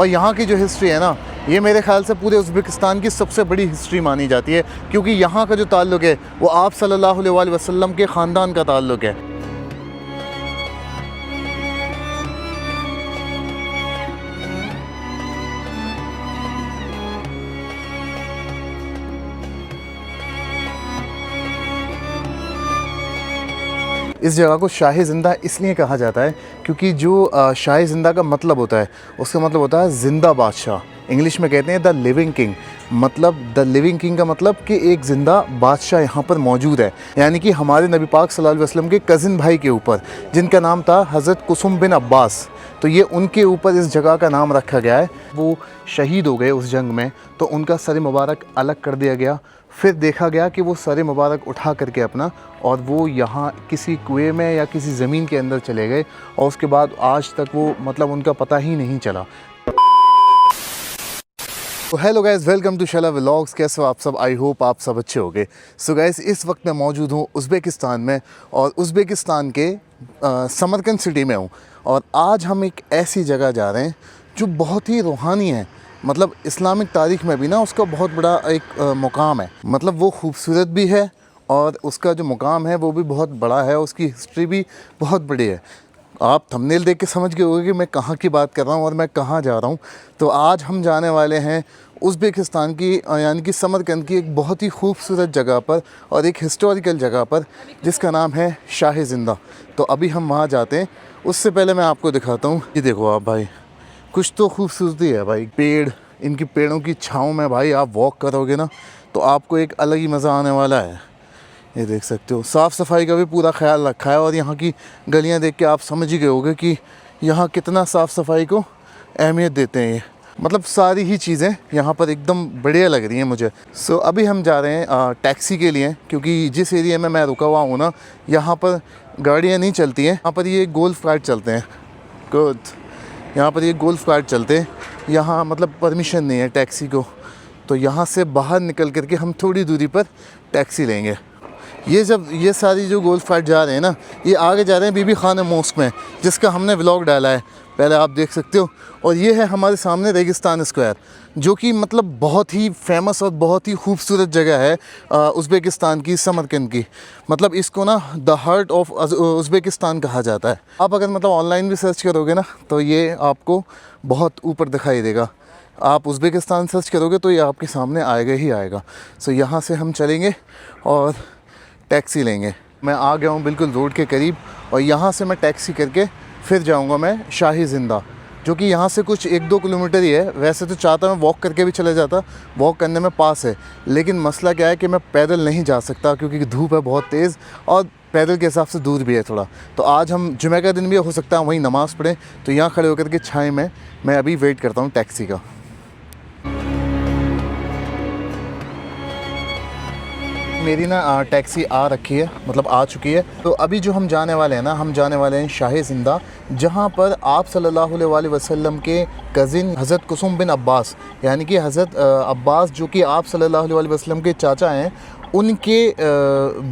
और यहाँ की जो हिस्ट्री है ना, ये मेरे ख़्याल से पूरे उज़्बेकिस्तान की सबसे बड़ी हिस्ट्री मानी जाती है, क्योंकि यहाँ का जो ताल्लुक़ है वो आप सल्लल्लाहु अलैहि वसल्लम के ख़ानदान का ताल्लुक़ है। इस जगह को शाही ज़िंदा इसलिए कहा जाता है क्योंकि जो शाही ज़िंदा का मतलब होता है, उसका मतलब होता है ज़िंदा बादशाह। इंग्लिश में कहते हैं द लिविंग किंग। मतलब द लिविंग किंग का मतलब कि एक ज़िंदा बादशाह यहाँ पर मौजूद है, यानी कि हमारे नबी पाक सल्लल्लाहु अलैहि वसल्लम के कज़िन भाई के ऊपर, जिनका नाम था हज़रत कुसुम बिन अब्बास। तो ये उनके ऊपर इस जगह का नाम रखा गया है। वो शहीद हो गए उस जंग में, तो उनका सर मुबारक अलग कर दिया गया। फिर देखा गया कि वो सर मुबारक उठा करके अपना, और वो यहाँ किसी कुएं में या किसी ज़मीन के अंदर चले गए, और उसके बाद आज तक वो मतलब उनका पता ही नहीं चला। तो hello guys, welcome to Shala vlogs. कैसे हो आप सब? आई होप आप सब अच्छे होंगे। सो गाइस, इस वक्त मैं मौजूद हूँ उज़्बेकिस्तान में, और उज़्बेकिस्तान के समरकंद सिटी में हूँ। और आज हम एक ऐसी जगह जा रहे हैं जो बहुत ही रूहानी है। मतलब इस्लामिक तारीख़ में भी ना उसका बहुत बड़ा एक मुकाम है। मतलब वो खूबसूरत भी है, और उसका जो मुकाम है वो भी बहुत बड़ा है, उसकी हिस्ट्री भी बहुत बड़ी है। आप थंबनेल देख के समझ गए होंगे कि मैं कहाँ की बात कर रहा हूँ और मैं कहाँ जा रहा हूँ। तो आज हम जाने वाले हैं उज़्बेकिस्तान की यानी कि समरकंद की एक बहुत ही खूबसूरत जगह पर, और एक हिस्टोरिकल जगह पर, जिसका नाम है शाही ज़िंदा। तो अभी हम वहाँ जाते हैं। उससे पहले मैं आपको दिखाता हूँ। ये देखो आप भाई, कुछ तो खूबसूरती है भाई। पेड़, इनकी पेड़ों की छाँव में भाई आप वॉक करोगे ना, तो आपको एक अलग ही मज़ा आने वाला है। ये देख सकते हो, साफ़ सफाई का भी पूरा ख्याल रखा है। और यहाँ की गलियाँ देख के आप समझ ही गए होगे कि यहाँ कितना साफ़ सफाई को अहमियत देते हैं। ये मतलब सारी ही चीज़ें यहाँ पर एकदम बढ़िया लग रही हैं मुझे। सो अभी हम जा रहे हैं टैक्सी के लिए, क्योंकि जिस एरिया में मैं रुका हुआ हूँ ना, यहाँ पर गाड़ियाँ नहीं चलती हैं। यहाँ पर ये गोल्फ कार्ट चलते हैं। गुड, यहाँ पर ये गोल्फ कार्ट चलते हैं। यहाँ मतलब परमिशन नहीं है टैक्सी को, तो यहाँ से बाहर निकल करके हम थोड़ी दूरी पर टैक्सी लेंगे। ये सारी जो गोल्फ कार्ट जा रहे हैं ना, ये आगे जा रहे हैं बीबी खाना मॉस्क में, जिसका हमने व्लॉग डाला है, पहले आप देख सकते हो। और ये है हमारे सामने रेगिस्तान स्क्वायर, जो कि मतलब बहुत ही फेमस और बहुत ही खूबसूरत जगह है उज़्बेकिस्तान की, समरकंद की। मतलब इसको ना द हार्ट ऑफ उज़्बेकिस्तान कहा जाता है। आप अगर मतलब ऑनलाइन भी सर्च करोगे ना, तो ये आपको बहुत ऊपर दिखाई देगा। आप उज़्बेकिस्तान सर्च करोगे तो ये आपके सामने आएगा ही आएगा। सो यहाँ से हम चलेंगे और टैक्सी लेंगे। मैं आ गया हूँ बिल्कुल रोड के करीब, और यहाँ से मैं टैक्सी करके फिर जाऊँगा मैं शाही ज़िंदा, जो कि यहाँ से कुछ 1-2 किलोमीटर ही है। वैसे तो चाहता मैं वॉक करके भी चले जाता, वॉक करने में पास है, लेकिन मसला क्या है कि मैं पैदल नहीं जा सकता, क्योंकि धूप है बहुत तेज़, और पैदल के हिसाब से दूर भी है थोड़ा। तो आज हम जुमे का दिन भी हो सकता है वहीं नमाज़ पढ़ें, तो यहाँ खड़े होकर के छाँव में मैं अभी वेट करता हूँ टैक्सी का। मेरी ना टैक्सी आ रखी है, मतलब आ चुकी है। तो अभी जो हम जाने वाले हैं ना, हम जाने वाले हैं शाही ज़िंदा, जहाँ पर आप सल्लल्लाहु अलैहि वसल्लम के कज़िन हज़रत कुसुम बिन अब्बास, यानी कि हज़रत अब्बास जो कि आप सल्लल्लाहु अलैहि वसल्लम के चाचा हैं, उनके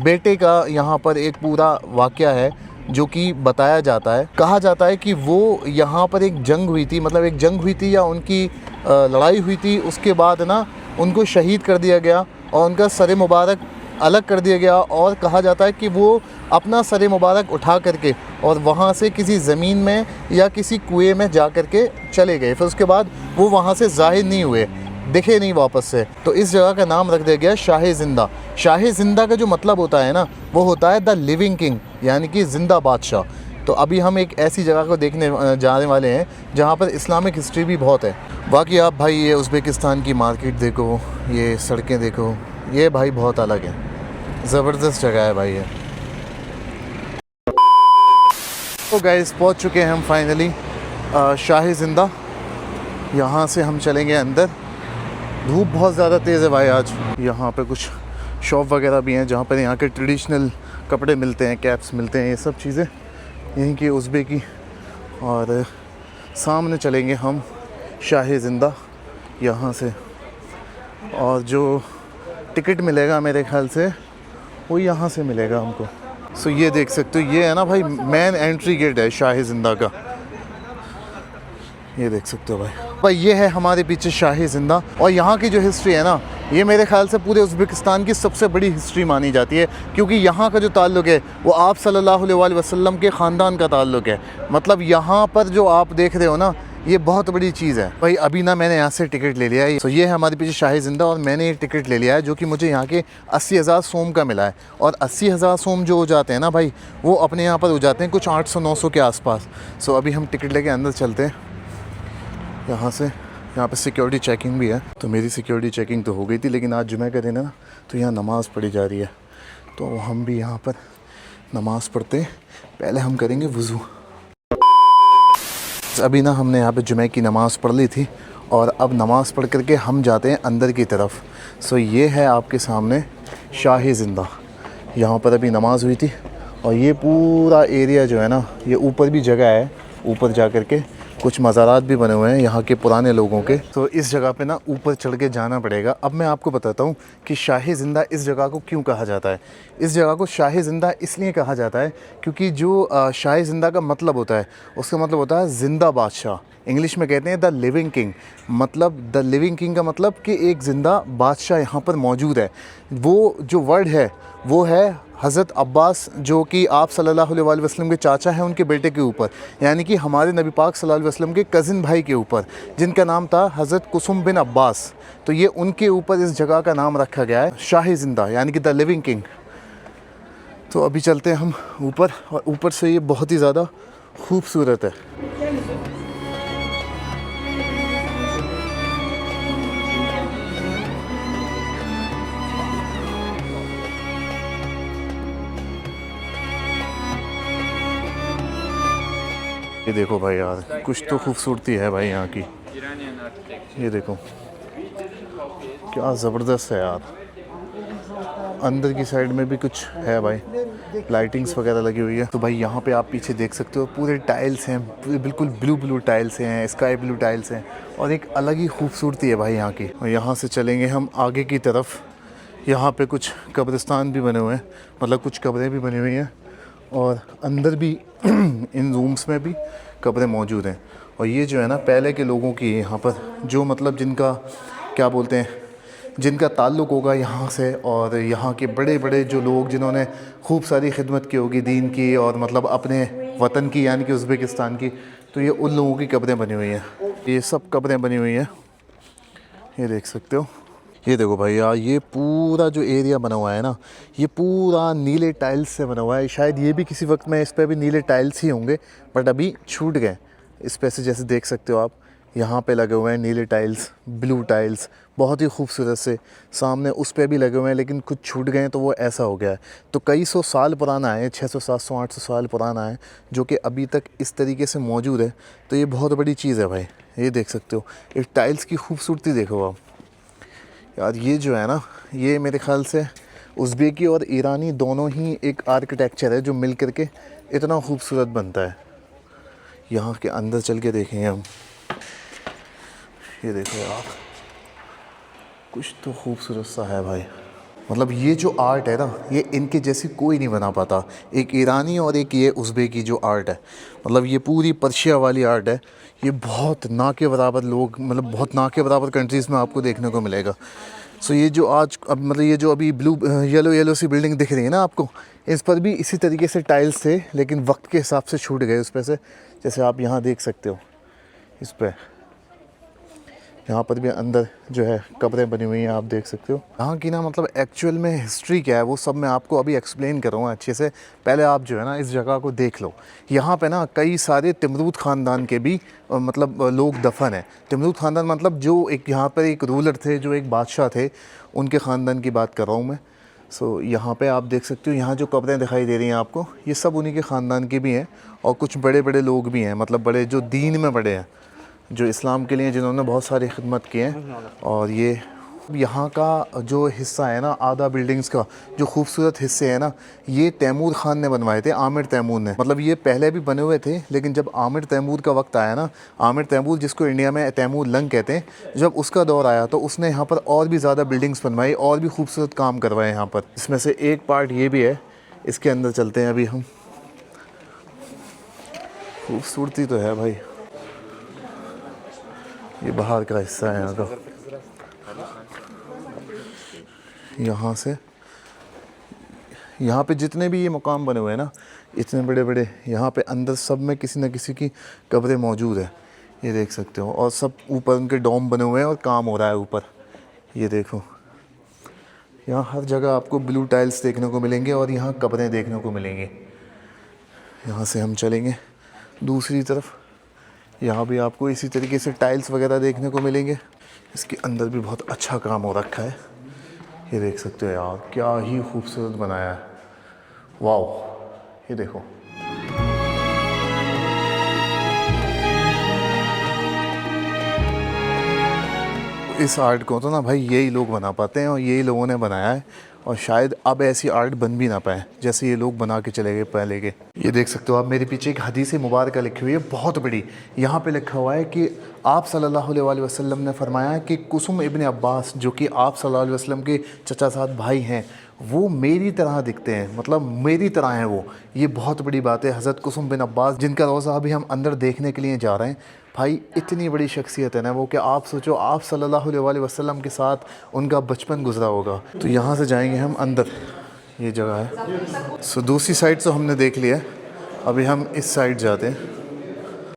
बेटे का यहाँ पर एक पूरा वाक़या है जो कि बताया जाता है। कहा जाता है कि वो यहाँ पर एक जंग हुई थी, मतलब एक जंग हुई थी या उनकी लड़ाई हुई थी। उसके बाद ना उनको शहीद कर दिया गया, और उनका सर मुबारक अलग कर दिया गया। और कहा जाता है कि वो अपना सर मुबारक उठा करके और वहाँ से किसी ज़मीन में या किसी कुएं में जा कर के चले गए। फिर उसके बाद वो वहाँ से ज़ाहिर नहीं हुए, दिखे नहीं वापस से। तो इस जगह का नाम रख दिया गया शाही ज़िंदा। शाही ज़िंदा का जो मतलब होता है ना, वो होता है द लिविंग किंग, यानी कि ज़िंदा बादशाह। तो अभी हम एक ऐसी जगह को देखने जाने वाले हैं जहाँ पर इस्लामिक हिस्ट्री भी बहुत है। बाकी आप भाई ये उज़्बेकिस्तान की मार्केट देखो, ये सड़कें देखो, ये भाई बहुत अलग है, ज़बरदस्त जगह है भाई ये। तो गाइस, पहुंच चुके हैं हम फाइनली शाही ज़िंदा। यहाँ से हम चलेंगे अंदर। धूप बहुत ज़्यादा तेज़ है भाई आज। यहाँ पे कुछ शॉप वगैरह भी हैं जहाँ पर यहाँ के ट्रेडिशनल कपड़े मिलते हैं, कैप्स मिलते हैं, ये सब चीज़ें यहीं की उज़्बेकी। और सामने चलेंगे हम शाही ज़िंदा यहाँ से, और जो टिकट मिलेगा मेरे ख्याल से वो यहाँ से मिलेगा हमको। सो ये देख सकते हो, ये है ना भाई मेन एंट्री गेट है शाही ज़िंदा का, ये देख सकते हो भाई। भाई ये है हमारे पीछे शाही ज़िंदा, और यहाँ की जो हिस्ट्री है ना, ये मेरे ख्याल से पूरे उज़्बेकिस्तान की सबसे बड़ी हिस्ट्री मानी जाती है, क्योंकि यहाँ का जो ताल्लुक़ है वो आप सल्लल्लाहु अलैहि वसल्लम के ख़ानदान का ताल्लुक़ है। मतलब यहाँ पर जो आप देख रहे हो ना, ये बहुत बड़ी चीज़ है भाई। अभी ना मैंने यहाँ से टिकट ले लिया है, तो ये है हमारे पीछे शाही ज़िंदा, और मैंने ये टिकट ले लिया है जो कि मुझे यहाँ के 80,000 सोम का मिला है। और 80,000 सोम जो हो जाते हैं ना भाई, वो अपने यहाँ पर हो जाते हैं कुछ 800-900 के आसपास। सो अभी हम टिकट लेके अंदर चलते हैं यहाँ से। यहाँ पे सिक्योरिटी चेकिंग भी है, तो मेरी सिक्योरिटी चेकिंग तो हो गई थी, लेकिन आज जुमे का दिन है ना, तो यहाँ नमाज़ पढ़ी जा रही है, तो हम भी यहाँ पर नमाज़ पढ़ते हैं। पहले हम करेंगे वज़ू। अभी ना हमने यहाँ पे जुमे की नमाज़ पढ़ ली थी, और अब नमाज़ पढ़ करके हम जाते हैं अंदर की तरफ। सो ये है आपके सामने शाही ज़िंदा। यहाँ पर अभी नमाज़ हुई थी, और ये पूरा एरिया जो है ना, ये ऊपर भी जगह है, ऊपर जा कर के कुछ मज़ारात भी बने हुए हैं यहाँ के पुराने लोगों के। तो इस जगह पे ना ऊपर चढ़ के जाना पड़ेगा। अब मैं आपको बताता हूँ कि शाही ज़िंदा इस जगह को क्यों कहा जाता है। इस जगह को शाही ज़िंदा इसलिए कहा जाता है क्योंकि जो शाही ज़िंदा का मतलब होता है, उसका मतलब होता है ज़िंदा बादशाह। इंग्लिश में कहते हैं द लिविंग किंग। मतलब द लिविंग किंग का मतलब कि एक ज़िंदा बादशाह यहाँ पर मौजूद है। वो जो वर्ड है वो है हज़रत अब्बास, जो कि आप सल्लल्लाहु अलैहि वसल्लम के चाचा हैं, उनके बेटे के ऊपर, यानी कि हमारे नबी पाक सल्लल्लाहु अलैहि वसल्लम के कज़िन भाई के ऊपर, जिनका नाम था हज़रत कुसुम बिन अब्बास। तो ये उनके ऊपर इस जगह का नाम रखा गया है शाही ज़िंदा, यानी कि द लिविंग किंग। तो अभी चलते हैं हम ऊपर, और ऊपर से ये बहुत ही ज़्यादा खूबसूरत है। ये देखो भाई यार, कुछ तो खूबसूरती है भाई यहाँ की। ये देखो क्या ज़बरदस्त है यार। अंदर की साइड में भी कुछ है भाई, लाइटिंग्स वगैरह लगी हुई है। तो भाई यहाँ पे आप पीछे देख सकते हो पूरे टाइल्स हैं, पूरे बिल्कुल ब्लू टाइल्स हैं, स्काई ब्लू टाइल्स हैं, और एक अलग ही खूबसूरती है भाई यहाँ की। और यहाँ से चलेंगे हम आगे की तरफ। यहाँ पे कुछ कब्रिस्तान भी बने हुए हैं, मतलब कुछ कब्रें भी बनी हुई हैं, और अंदर भी इन रूम्स में भी कब्रें मौजूद हैं। और ये जो है ना पहले के लोगों की, यहाँ पर जो मतलब जिनका क्या बोलते हैं, जिनका ताल्लुक़ होगा यहाँ से, और यहाँ के बड़े बड़े जो लोग जिन्होंने खूब सारी खिदमत की होगी दीन की, और मतलब अपने वतन की, यानी कि उज़्बेकिस्तान की, तो ये उन लोगों की कब्रें बनी हुई हैं। ये सब कब्रें बनी हुई हैं, ये देख सकते हो। ये देखो भाई यार, ये पूरा जो एरिया बना हुआ है ना, ये पूरा नीले टाइल्स से बना हुआ है। शायद ये भी किसी वक्त में इस पर भी नीले टाइल्स ही होंगे, बट अभी छूट गए इस पे से। जैसे देख सकते हो आप, यहाँ पे लगे हुए हैं नीले टाइल्स, ब्लू टाइल्स, बहुत ही खूबसूरत से। सामने उस पे भी लगे हुए हैं, लेकिन कुछ छूट गए हैं, तो वो ऐसा हो गया है। तो कई सौ साल पुराना है, 600 700 800 साल पुराना है, जो कि अभी तक इस तरीके से मौजूद है। तो ये बहुत बड़ी चीज़ है भाई। ये देख सकते हो, एक टाइल्स की खूबसूरती देखो आप यार। ये जो है ना, ये मेरे ख़्याल से उज़्बेकी और ईरानी दोनों ही एक आर्किटेक्चर है जो मिल कर के इतना खूबसूरत बनता है। यहाँ के अंदर चल के देखेंगे हम। ये देखो यार, कुछ तो खूबसूरत सा है भाई। मतलब ये जो आर्ट है ना, ये इनके जैसी कोई नहीं बना पाता। एक ईरानी और एक ये उज़्बेकी जो आर्ट है, मतलब ये पूरी पर्शिया वाली आर्ट है, ये बहुत ना के बराबर लोग, मतलब बहुत ना के बराबर कंट्रीज़ में आपको देखने को मिलेगा। सो ये जो आज अब मतलब ये जो अभी ब्लू येलो सी बिल्डिंग दिख रही है ना आपको, इस पर भी इसी तरीके से टाइल्स थे, लेकिन वक्त के हिसाब से छूट गए उस पर से। जैसे आप यहाँ देख सकते हो, इस पर यहाँ पर भी अंदर जो है कब्रें बनी हुई हैं, आप देख सकते हो। यहाँ की ना मतलब एक्चुअल में हिस्ट्री क्या है वो सब मैं आपको अभी एक्सप्लेन करूँगा अच्छे से। पहले आप जो है ना इस जगह को देख लो। यहाँ पे ना कई सारे तिमरूद ख़ानदान के भी मतलब लोग दफन हैं। तिमरूद ख़ानदान मतलब जो एक यहाँ पर एक रूलर थे, जो एक बादशाह थे, उनके ख़ानदान की बात कर रहा हूँ मैं। सो यहाँ पे आप देख सकते हो, यहाँ जो कब्रें दिखाई दे रही हैं आपको, ये सब उन्हीं के ख़ानदान की भी हैं, और कुछ बड़े बड़े लोग भी हैं, मतलब बड़े जो दीन में बड़े हैं, जो इस्लाम के लिए जिन्होंने बहुत सारी खिदमत की हैं। और ये यहाँ का जो हिस्सा है ना, आधा बिल्डिंग्स का जो खूबसूरत हिस्से हैं ना, ये तैमूर ख़ान ने बनवाए थे, आमिर तैमूर ने। मतलब ये पहले भी बने हुए थे, लेकिन जब आमिर तैमूर का वक्त आया ना, आमिर तैमूर जिसको इंडिया में तैमूर लंग कहते हैं, जब उसका दौर आया तो उसने यहाँ पर और भी ज़्यादा बिल्डिंग्स बनवाई, और भी खूबसूरत काम करवाए यहाँ पर। इसमें से एक पार्ट ये भी है, इसके अंदर चलते हैं अभी हम। खूबसूरती तो है भाई। ये बाहर का हिस्सा है यहाँ का। यहाँ से यहाँ पे जितने भी ये मकाम बने हुए हैं ना, इतने बड़े बड़े, यहाँ पे अंदर सब में किसी न किसी की कब्रें मौजूद है, ये देख सकते हो। और सब ऊपर उनके डोम बने हुए हैं और काम हो रहा है ऊपर, ये देखो। यहाँ हर जगह आपको ब्लू टाइल्स देखने को मिलेंगे और यहाँ कब्रें देखने को मिलेंगी। यहाँ से हम चलेंगे दूसरी तरफ, यहाँ भी आपको इसी तरीके से टाइल्स वगैरह देखने को मिलेंगे। इसके अंदर भी बहुत अच्छा काम हो रखा है, ये देख सकते हो यार, क्या ही खूबसूरत बनाया है, वाओ। ये देखो, इस आर्ट को तो ना भाई यही लोग बना पाते हैं और यही लोगों ने बनाया है, और शायद अब ऐसी आर्ट बन भी ना पाए जैसे ये लोग बना के चले गए पहले के। ये देख सकते हो आप, मेरे पीछे एक हदीस मुबारक लिखी हुई है बहुत बड़ी। यहाँ पे लिखा हुआ है कि आप सल्लल्लाहु अलैहि वसल्लम ने फरमाया कि कुसुम इब्न अब्बास, जो कि आप सल्लल्लाहु अलैहि वसल्लम के चचा साथ भाई हैं, वो मेरी तरह दिखते हैं, मतलब मेरी तरह हैं वो। ये बहुत बड़ी बात है। हज़रत कुसुम बिन अब्बास, जिनका रोज़ा अभी हम अंदर देखने के लिए जा रहे हैं, भाई इतनी बड़ी शख्सियत है ना वो, कि आप सोचो आप सल्लल्लाहु अलैहि वसल्लम के साथ उनका बचपन गुजरा होगा। तो यहाँ से जाएंगे हम अंदर, ये जगह है। सो दूसरी साइड तो हमने देख लिया, अभी हम इस साइड जाते हैं।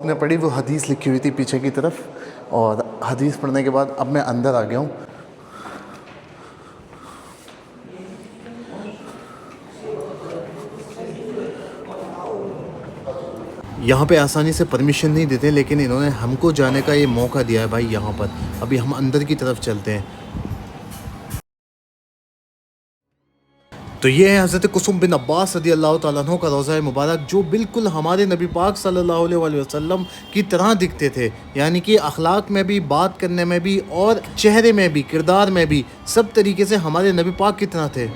हमने पढ़ी वो हदीस लिखी हुई थी पीछे की तरफ, और हदीस पढ़ने के बाद अब मैं अंदर आ गया हूँ। यहाँ पे आसानी से परमिशन नहीं देते, लेकिन इन्होंने हमको जाने का ये मौका दिया है भाई यहाँ पर। अभी हम अंदर की तरफ चलते हैं। तो ये है हज़रत कुसुम बिन अब्बास रज़ी अल्लाह तआला अन्हु का रोज़ा मुबारक, जो बिल्कुल हमारे नबी पाक सल्लल्लाहु अलैहि वसल्लम की तरह दिखते थे, यानी कि अखलाक में भी, बात करने में भी, और चेहरे में भी, किरदार में भी, सब तरीके से हमारे नबी पाक की तरह थे।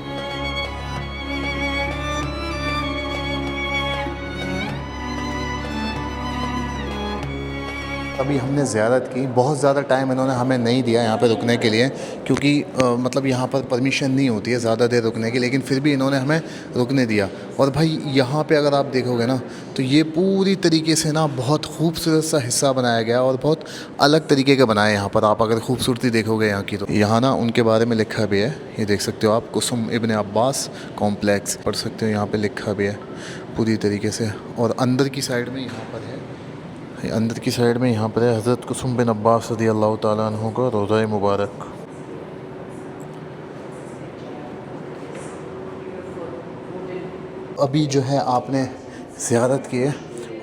अभी हमने ज़ियारत की, बहुत ज़्यादा टाइम इन्होंने हमें नहीं दिया यहाँ पे रुकने के लिए, क्योंकि मतलब यहाँ पर परमिशन नहीं होती है ज़्यादा देर रुकने की, लेकिन फिर भी इन्होंने हमें रुकने दिया। और भाई यहाँ पे अगर आप देखोगे ना, तो ये पूरी तरीके से ना बहुत खूबसूरत सा हिस्सा बनाया गया और बहुत अलग तरीके का बनाया है। यहाँ पर आप अगर खूबसूरती देखोगे यहाँ की, तो यहाँ ना उनके बारे में लिखा भी है, ये देख सकते हो आप, कुसुम इब्न अब्बास कॉम्प्लेक्स पढ़ सकते हो, यहाँ पर लिखा भी है पूरी तरीके से। और अंदर की साइड में यहाँ पर है, अंदर की साइड में यहाँ पर है हज़रत कुसुम बिन अब्बास रज़ी अल्लाह तआला अन्हु का रोज़ा मुबारक। अभी जो है आपने ज़ियारत की है,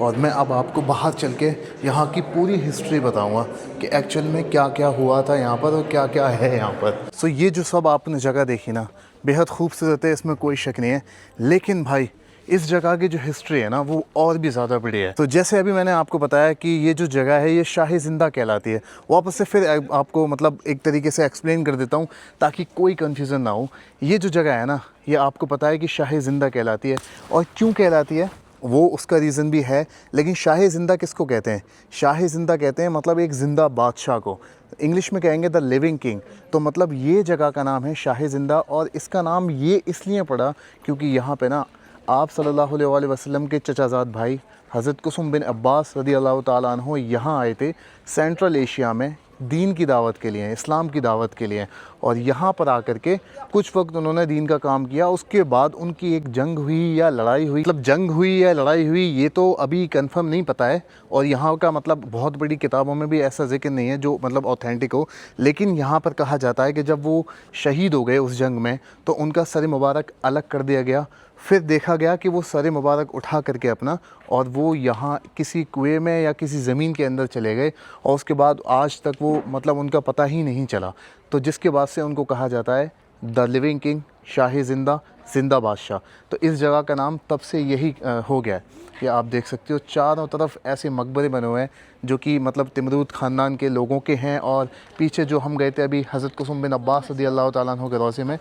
और मैं अब आपको बाहर चल के यहाँ की पूरी हिस्ट्री बताऊँगा कि एक्चुअल में क्या क्या हुआ था यहाँ पर और क्या क्या है यहाँ पर। सो ये जो सब आपने जगह देखी ना, बेहद खूबसूरत है, इसमें कोई शक नहीं है। लेकिन भाई इस जगह की जो हिस्ट्री है ना, वो और भी ज़्यादा बड़ी है। तो जैसे अभी मैंने आपको बताया कि ये जो जगह है ये शाही ज़िंदा कहलाती है, वापस से फिर आपको मतलब एक तरीके से एक्सप्लेन कर देता हूँ ताकि कोई कन्फ्यूज़न ना हो। ये जो जगह है ना, ये आपको पता है कि शाही ज़िंदा कहलाती है, और क्यों कहलाती है वो उसका रीज़न भी है। लेकिन शाही ज़िंदा किसको कहते हैं? शाही ज़िंदा कहते हैं मतलब एक ज़िंदा बादशाह को, इंग्लिश में कहेंगे द लिविंग किंग। तो मतलब ये जगह का नाम है शाही ज़िंदा, और इसका नाम ये इसलिए पड़ा क्योंकि यहाँ पे ना आप सल्लल्लाहु अलैहि वसल्लम के चचाज़ाद भाई हज़रत कुसुम बिन अब्बास रज़ी अल्लाह तआला अन्हु यहाँ आए थे सेंट्रल एशिया में दीन की दावत के लिए, इस्लाम की दावत के लिए। और यहाँ पर आकर के कुछ वक्त उन्होंने दीन का काम किया। उसके बाद उनकी एक जंग हुई या लड़ाई हुई, मतलब जंग हुई या लड़ाई हुई ये तो अभी कंफर्म नहीं पता है, और यहाँ का मतलब बहुत बड़ी किताबों में भी ऐसा जिक्र नहीं है जो मतलब ऑथेंटिक हो। लेकिन यहाँ पर कहा जाता है कि जब वो शहीद हो गए उस जंग में, तो उनका सर मुबारक अलग कर दिया गया। फिर देखा गया कि वो सर मुबारक उठा करके अपना, और वो यहाँ किसी कुएं में या किसी ज़मीन के अंदर चले गए, और उसके बाद आज तक वो मतलब उनका पता ही नहीं चला। तो जिसके बाद से उनको कहा जाता है द लिविंग किंग, शाही ज़िंदा, ज़िंदा बादशाह। तो इस जगह का नाम तब से यही हो गया है। ये आप देख सकते हो चारों तरफ ऐसे मकबरे बने हुए हैं जो कि मतलब तिमरूद ख़ानदान के लोगों के हैं, और पीछे जो हम गए थे अभी हज़रत कुसुम बिन अब्बास रज़ी अल्लाह तआला अन्हु के रोज़े में,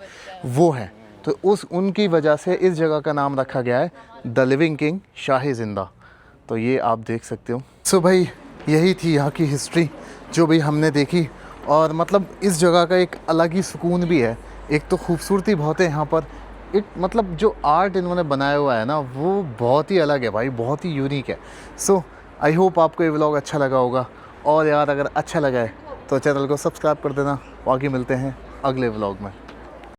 वो हैं। तो उनकी वजह से इस जगह का नाम रखा गया है द लिविंग किंग, शाही ज़िंदा। तो ये आप देख सकते हो। सो भाई यही थी यहाँ की हिस्ट्री जो भी हमने देखी, और मतलब इस जगह का एक अलग ही सुकून भी है। एक तो खूबसूरती बहुत है यहाँ पर, एक मतलब जो आर्ट इन्होंने बनाया हुआ है ना, वो बहुत ही अलग है भाई, बहुत ही यूनिक है। सो आई होप आपको ये व्लॉग अच्छा लगा होगा, और यार अगर अच्छा लगा है तो चैनल को सब्सक्राइब कर देना। बाकी मिलते हैं अगले व्लॉग में।